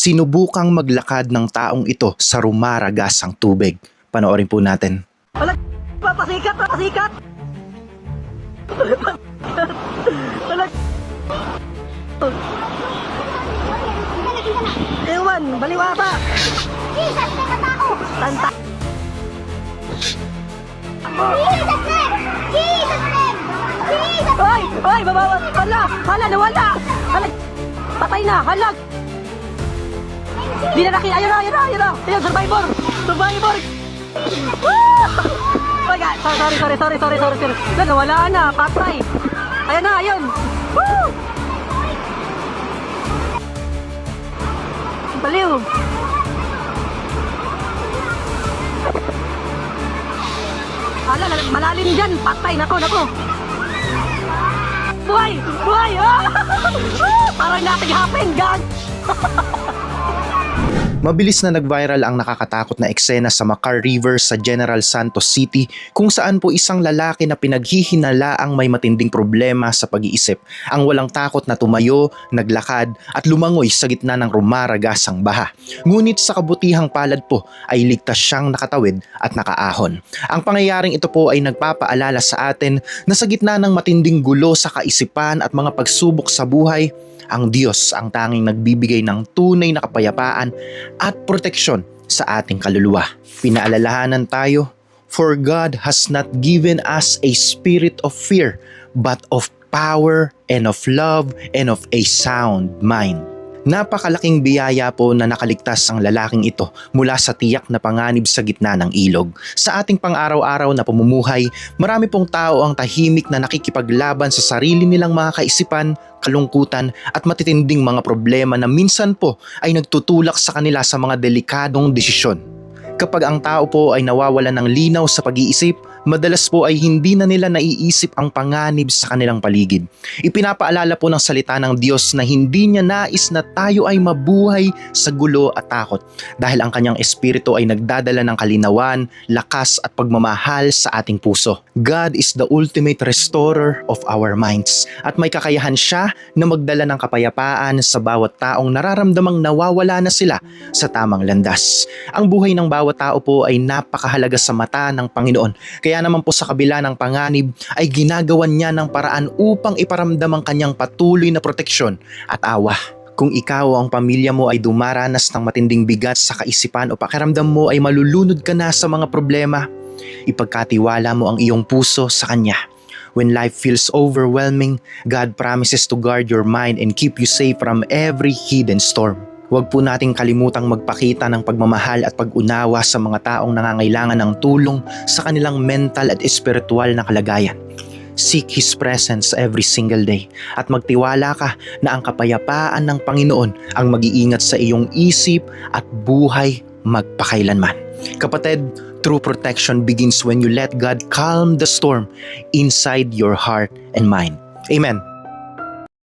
sinubukang maglakad ng taong ito sa rumaragasang tubig. Panoorin po natin. Wala, papasikat, papasikat! Wala, ewan, baliwa pa! Jesus, may katao! Tanta! Jesus name! Jesus name! Jesus! Hoy! Hoy! Babawa! Hala! Hala! Nawala! Hala! Patay na! Hala! Di na nakita! Ayun na! Ayun na! Ayun na! Ayun! Survivor! Survivor! Woo! Oh my God! Sorry! Nawala na! Patay! Ayun na! Ayun! Woo! Baliw! Hala, malalim dyan. Patay, nako. Buhay! Ah! Parang nating hapin, gag! Mabilis na nag-viral ang nakakatakot na eksena sa Macar River sa General Santos City kung saan po isang lalaki na pinaghihinalaang may matinding problema sa pag-iisip ang walang takot na tumayo, naglakad at lumangoy sa gitna ng rumaragasang baha. Ngunit sa kabutihang palad po ay ligtas siyang nakatawid at nakaahon. Ang pangyayaring ito po ay nagpapaalala sa atin na sa gitna ng matinding gulo sa kaisipan at mga pagsubok sa buhay, ang Diyos ang tanging nagbibigay ng tunay na kapayapaan at proteksyon sa ating kaluluwa. Pinaalalahanan tayo, for God has not given us a spirit of fear, but of power and of love and of a sound mind. Napakalaking biyaya po na nakaligtas ang lalaking ito mula sa tiyak na panganib sa gitna ng ilog. Sa ating pang-araw-araw na pamumuhay, marami pong tao ang tahimik na nakikipaglaban sa sarili nilang mga kaisipan, kalungkutan at matitinding mga problema na minsan po ay nagtutulak sa kanila sa mga delikadong desisyon. Kapag ang tao po ay nawawalan ng linaw sa pag-iisip, madalas po ay hindi na nila naiisip ang panganib sa kanilang paligid. Ipinapaalala po ng salita ng Diyos na hindi niya nais na tayo ay mabuhay sa gulo at takot dahil ang kanyang espiritu ay nagdadala ng kalinawan, lakas at pagmamahal sa ating puso. God is the ultimate restorer of our minds at may kakayahan siya na magdala ng kapayapaan sa bawat taong nararamdamang nawawala na sila sa tamang landas. Ang buhay ng bawat tao po ay napakahalaga sa mata ng Panginoon. Kaya naman po sa kabila ng panganib ay ginagawan niya ng paraan upang iparamdam ang kanyang patuloy na proteksyon at awa. Kung ikaw o ang pamilya mo ay dumaranas ng matinding bigat sa kaisipan o pakiramdam mo ay malulunod ka na sa mga problema, ipagkatiwala mo ang iyong puso sa Kanya. When life feels overwhelming, God promises to guard your mind and keep you safe from every hidden storm. Huwag po nating kalimutang magpakita ng pagmamahal at pag-unawa sa mga taong nangangailangan ng tulong sa kanilang mental at espiritual na kalagayan. Seek His presence every single day at magtiwala ka na ang kapayapaan ng Panginoon ang mag-iingat sa iyong isip at buhay magpakailanman. Kapatid, true protection begins when you let God calm the storm inside your heart and mind. Amen.